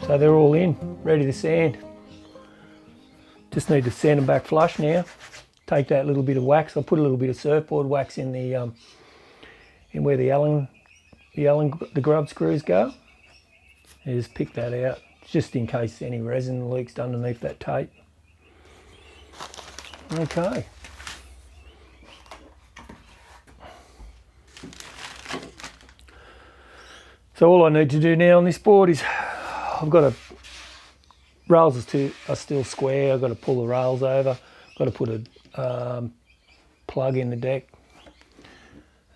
So they're all in, ready to sand. Just need to sand them back flush now. Take that little bit of wax. I'll put a little bit of surfboard wax in the in where the grub screws go. And just pick that out, just in case any resin leaks underneath that tape. Okay. So all I need to do now on this board is, I've got rails are still square. I've got to pull the rails over. I've got to put a plug in the deck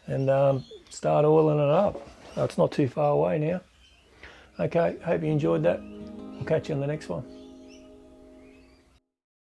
and start oiling it up. So it's not too far away now. Okay, hope you enjoyed that. I'll catch you on the next one.